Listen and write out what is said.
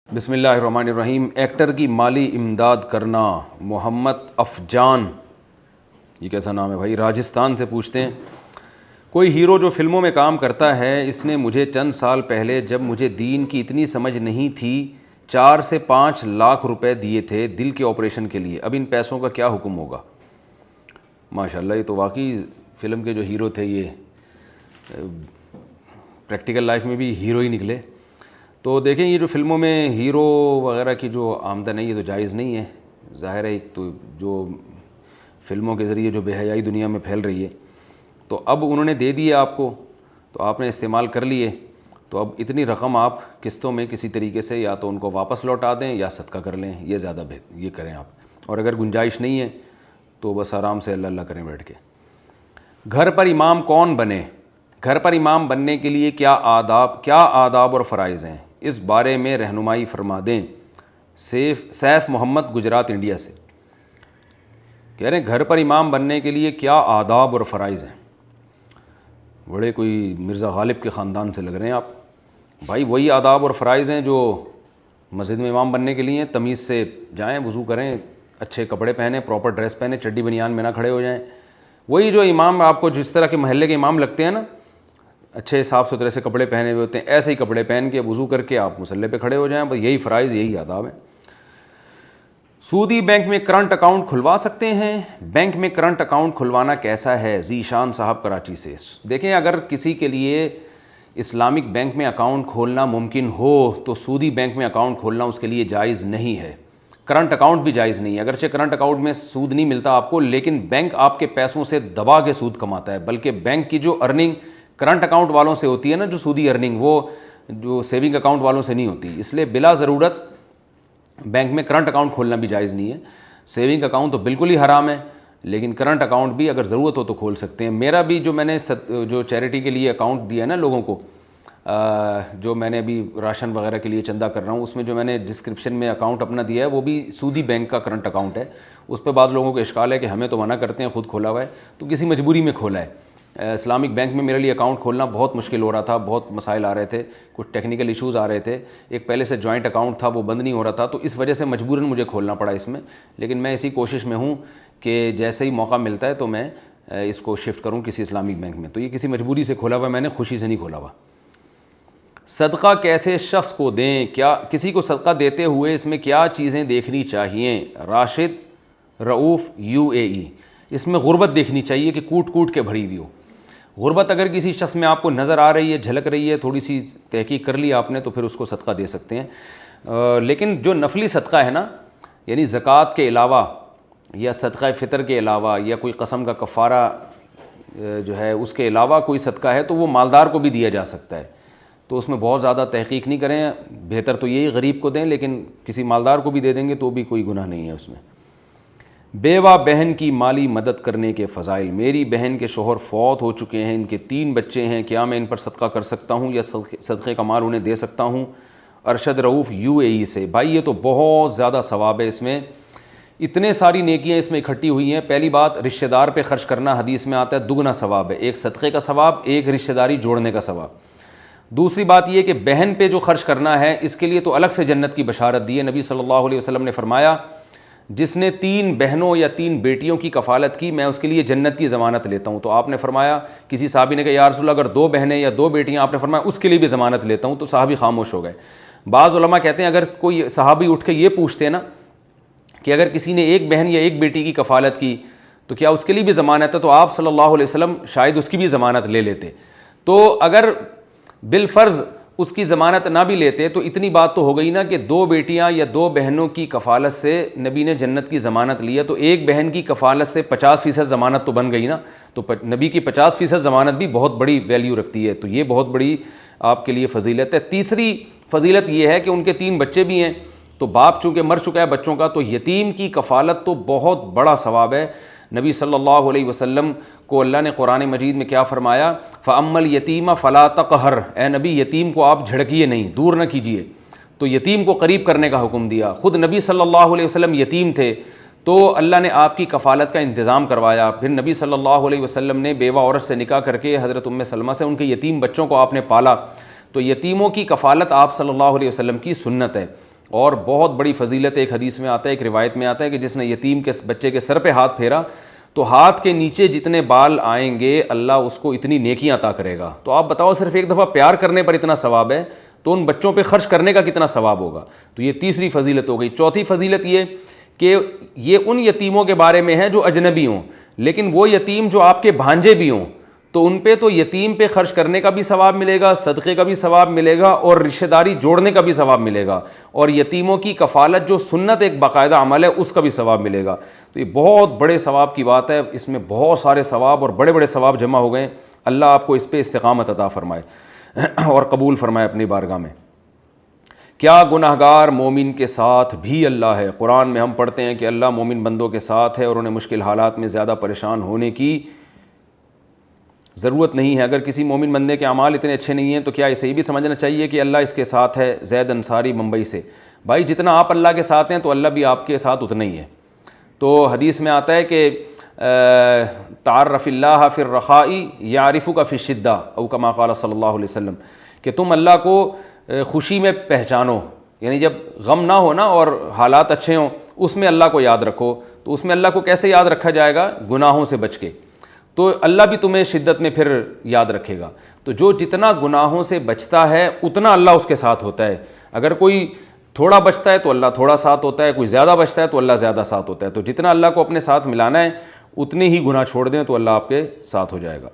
بسم اللہ الرحمن الرحیم۔ ایکٹر کی مالی امداد کرنا، محمد افجان، یہ کیسا نام ہے بھائی، راجستھان سے پوچھتے ہیں، کوئی ہیرو جو فلموں میں کام کرتا ہے، اس نے مجھے چند سال پہلے جب مجھے دین کی اتنی سمجھ نہیں تھی 4 سے 5 لاکھ روپے دیے تھے دل کے آپریشن کے لیے، اب ان پیسوں کا کیا حکم ہوگا؟ ماشاءاللہ، یہ تو واقعی فلم کے جو ہیرو تھے یہ پریکٹیکل لائف میں بھی ہیرو ہی نکلے۔ تو دیکھیں، یہ جو فلموں میں ہیرو وغیرہ کی جو آمدن ہے یہ تو جائز نہیں ہے، ظاہر ہے۔ ایک تو جو فلموں کے ذریعے جو بے حیائی دنیا میں پھیل رہی ہے، تو اب انہوں نے دے دیے آپ کو، تو آپ نے استعمال کر لیے، تو اب اتنی رقم آپ قسطوں میں کسی طریقے سے یا تو ان کو واپس لوٹا دیں یا صدقہ کر لیں، یہ زیادہ بہتر، یہ کریں آپ۔ اور اگر گنجائش نہیں ہے تو بس آرام سے اللہ اللہ کریں بیٹھ کے۔ گھر پر امام کون بنے؟ گھر پر امام بننے کے لیے کیا آداب اور فرائض ہیں، اس بارے میں رہنمائی فرما دیں۔ سیف محمد، گجرات، انڈیا سے کہہ رہے ہیں گھر پر امام بننے کے لیے کیا آداب اور فرائض ہیں۔ بڑے کوئی مرزا غالب کے خاندان سے لگ رہے ہیں آپ بھائی۔ وہی آداب اور فرائض ہیں جو مسجد میں امام بننے کے لیے ہیں۔ تمیز سے جائیں، وضو کریں، اچھے کپڑے پہنیں، پراپر ڈریس پہنیں، چڈی بنیان میں نہ کھڑے ہو جائیں۔ وہی جو امام آپ کو جس طرح کے محلے کے امام لگتے ہیں نا، اچھے صاف ستھرے سے کپڑے پہنے ہوئے ہوتے ہیں، ایسے ہی کپڑے پہن کے وضو کر کے آپ مصلی پہ کھڑے ہو جائیں، بس یہی فرائض، یہی آداب ہیں۔ سودی بینک میں کرنٹ اکاؤنٹ کھلوا سکتے ہیں؟ بینک میں کرنٹ اکاؤنٹ کھلوانا کیسا ہے؟ ذیشان صاحب، کراچی سے۔ دیکھیں، اگر کسی کے لیے اسلامک بینک میں اکاؤنٹ کھولنا ممکن ہو تو سودی بینک میں اکاؤنٹ کھولنا اس کے لیے جائز نہیں ہے۔ کرنٹ اکاؤنٹ بھی جائز نہیں ہے، اگرچہ کرنٹ اکاؤنٹ میں سود نہیں ملتا آپ کو، لیکن بینک آپ کے پیسوں سے دبا کے سود کماتا ہے، بلکہ بینک کی جو ارننگ کرنٹ اکاؤنٹ والوں سے ہوتی ہے نا، جو سودی ارننگ، وہ جو سیونگ اکاؤنٹ والوں سے نہیں ہوتی۔ اس لیے بلا ضرورت بینک میں کرنٹ اکاؤنٹ کھولنا بھی جائز نہیں ہے۔ سیونگ اکاؤنٹ تو بالکل ہی حرام ہے، لیکن کرنٹ اکاؤنٹ بھی اگر ضرورت ہو تو کھول سکتے ہیں۔ میرا بھی جو میں نے جو چیریٹی کے لیے اکاؤنٹ دیا ہے نا لوگوں کو، جو میں نے ابھی راشن وغیرہ کے لیے چندہ کر رہا ہوں، اس میں جو میں نے ڈسکرپشن میں اکاؤنٹ اپنا دیا ہے وہ بھی سودی بینک کا کرنٹ اکاؤنٹ ہے۔ اس پہ بعض لوگوں کو اشکال ہے کہ ہمیں تو منع کرتے ہیں، خود کھولا ہوا ہے، تو کسی مجبوری میں کھولا ہے۔ اسلامک بینک میں میرے لیے اکاؤنٹ کھولنا بہت مشکل ہو رہا تھا، بہت مسائل آ رہے تھے، کچھ ٹیکنیکل ایشوز آ رہے تھے۔ ایک پہلے سے جوائنٹ اکاؤنٹ تھا، وہ بند نہیں ہو رہا تھا، تو اس وجہ سے مجبوراً مجھے کھولنا پڑا اس میں۔ لیکن میں اسی کوشش میں ہوں کہ جیسے ہی موقع ملتا ہے تو میں اس کو شفٹ کروں کسی اسلامک بینک میں۔ تو یہ کسی مجبوری سے کھولا ہوا، میں نے خوشی سے نہیں کھولا ہوا۔ صدقہ کیسے شخص کو دیں؟ کیا کسی کو صدقہ دیتے ہوئے اس میں کیا چیزیں دیکھنی چاہیے؟ راشد رؤوف، UAE۔ اس میں غربت دیکھنی چاہیے کہ کوٹ کوٹ کے بھری ہوئی ہو۔ غربت اگر کسی شخص میں آپ کو نظر آ رہی ہے، جھلک رہی ہے، تھوڑی سی تحقیق کر لی آپ نے، تو پھر اس کو صدقہ دے سکتے ہیں۔ لیکن جو نفلی صدقہ ہے نا، یعنی زکوٰۃ کے علاوہ یا صدقہ فطر کے علاوہ یا کوئی قسم کا کفارہ جو ہے اس کے علاوہ کوئی صدقہ ہے، تو وہ مالدار کو بھی دیا جا سکتا ہے۔ تو اس میں بہت زیادہ تحقیق نہیں کریں، بہتر تو یہی غریب کو دیں، لیکن کسی مالدار کو بھی دے دیں گے تو بھی کوئی گناہ نہیں ہے اس میں۔ بیوہ بہن کی مالی مدد کرنے کے فضائل۔ میری بہن کے شوہر فوت ہو چکے ہیں، ان کے 3 بچے ہیں، کیا میں ان پر صدقہ کر سکتا ہوں یا صدقے کا مال انہیں دے سکتا ہوں؟ ارشد رؤوف، UAE سے۔ بھائی یہ تو بہت زیادہ ثواب ہے، اس میں اتنے ساری نیکیاں اس میں اکٹھی ہوئی ہیں۔ پہلی بات، رشتہ دار پہ خرچ کرنا حدیث میں آتا ہے دگنا ثواب ہے، ایک صدقے کا ثواب، ایک رشتہ داری جوڑنے کا ثواب۔ دوسری بات یہ کہ بہن پہ جو خرچ کرنا ہے اس کے لیے تو الگ سے جنت کی بشارت دی ہے۔ نبی صلی اللہ علیہ وسلم نے فرمایا، جس نے 3 بہنوں یا 3 بیٹیوں کی کفالت کی، میں اس کے لیے جنت کی ضمانت لیتا ہوں۔ تو آپ نے فرمایا، کسی صحابی نے کہا یا رسول اللہ اگر 2 بہنیں یا 2 بیٹیاں، آپ نے فرمایا اس کے لیے بھی ضمانت لیتا ہوں، تو صحابی خاموش ہو گئے۔ بعض علماء کہتے ہیں اگر کوئی صحابی اٹھ کے یہ پوچھتے نا کہ اگر کسی نے 1 بہن یا 1 بیٹی کی کفالت کی تو کیا اس کے لیے بھی ضمانت ہے، تو آپ صلی اللہ علیہ وسلم شاید اس کی بھی ضمانت لے لیتے۔ تو اگر بالفرض اس کی ضمانت نہ بھی لیتے تو اتنی بات تو ہو گئی نا کہ 2 بیٹیاں یا 2 بہنوں کی کفالت سے نبی نے جنت کی ضمانت لیا، تو 1 بہن کی کفالت سے 50% ضمانت تو بن گئی نا، تو نبی کی 50% ضمانت بھی بہت بڑی ویلیو رکھتی ہے، تو یہ بہت بڑی آپ کے لیے فضیلت ہے۔ تیسری فضیلت یہ ہے کہ ان کے 3 بچے بھی ہیں، تو باپ چونکہ مر چکا ہے بچوں کا، تو یتیم کی کفالت تو بہت بڑا ثواب ہے۔ نبی صلی اللہ علیہ وسلم کو اللہ نے قرآن مجید میں کیا فرمایا؟ فَأَمَّا الْيَتِيمَ فَلَا تَقْهَرْ، اے نبی یتیم کو آپ جھڑکیے نہیں، دور نہ کیجیے، تو یتیم کو قریب کرنے کا حکم دیا۔ خود نبی صلی اللہ علیہ وسلم یتیم تھے، تو اللہ نے آپ کی کفالت کا انتظام کروایا۔ پھر نبی صلی اللہ علیہ وسلم نے بیوہ عورت سے نکاح کر کے حضرت ام سلمہ سے ان کے یتیم بچوں کو آپ نے پالا، تو یتیموں کی کفالت آپ صلی اللہ علیہ وسلم کی سنت ہے۔ اور بہت بڑی فضیلت ایک حدیث میں آتا ہے, ایک روایت میں آتا ہے کہ جس نے یتیم کے بچے کے سر پہ ہاتھ پھیرا تو ہاتھ کے نیچے جتنے بال آئیں گے اللہ اس کو اتنی نیکیاں عطا کرے گا. تو آپ بتاؤ صرف ایک دفعہ پیار کرنے پر اتنا ثواب ہے تو ان بچوں پہ خرچ کرنے کا کتنا ثواب ہوگا. تو یہ تیسری فضیلت ہو گئی. چوتھی فضیلت یہ کہ یہ ان یتیموں کے بارے میں ہے جو اجنبی ہوں, لیکن وہ یتیم جو آپ کے بھانجے بھی ہوں تو ان پہ تو یتیم پہ خرچ کرنے کا بھی ثواب ملے گا, صدقے کا بھی ثواب ملے گا, اور رشتہ داری جوڑنے کا بھی ثواب ملے گا, اور یتیموں کی کفالت جو سنت ایک باقاعدہ عمل ہے اس کا بھی ثواب ملے گا. تو یہ بہت بڑے ثواب کی بات ہے, اس میں بہت سارے ثواب اور بڑے بڑے ثواب جمع ہو گئے. اللہ آپ کو اس پہ استقامت عطا فرمائے اور قبول فرمائے اپنی بارگاہ میں. کیا گناہگار مومن کے ساتھ بھی اللہ ہے؟ قرآن میں ہم پڑھتے ہیں کہ اللہ مومن بندوں کے ساتھ ہے اور انہیں مشکل حالات میں زیادہ پریشان ہونے کی ضرورت نہیں ہے. اگر کسی مومن بندے کے اعمال اتنے اچھے نہیں ہیں تو کیا اسے یہ بھی سمجھنا چاہیے کہ اللہ اس کے ساتھ ہے؟ زید انصاری ممبئی سے. بھائی جتنا آپ اللہ کے ساتھ ہیں تو اللہ بھی آپ کے ساتھ اتنا ہی ہے. تو حدیث میں آتا ہے کہ تعرف اللہ فی الرخاء یعرفک فی الشدہ او کما قال صلی اللہ علیہ وسلم, کہ تم اللہ کو خوشی میں پہچانو, یعنی جب غم نہ ہو نا اور حالات اچھے ہوں اس میں اللہ کو یاد رکھو. تو اس میں اللہ کو کیسے یاد رکھا جائے گا؟ گناہوں سے بچ کے. تو اللہ بھی تمہیں شدت میں پھر یاد رکھے گا. تو جو جتنا گناہوں سے بچتا ہے اتنا اللہ اس کے ساتھ ہوتا ہے. اگر کوئی تھوڑا بچتا ہے تو اللہ تھوڑا ساتھ ہوتا ہے, کوئی زیادہ بچتا ہے تو اللہ زیادہ ساتھ ہوتا ہے. تو جتنا اللہ کو اپنے ساتھ ملانا ہے اتنے ہی گناہ چھوڑ دیں تو اللہ آپ کے ساتھ ہو جائے گا.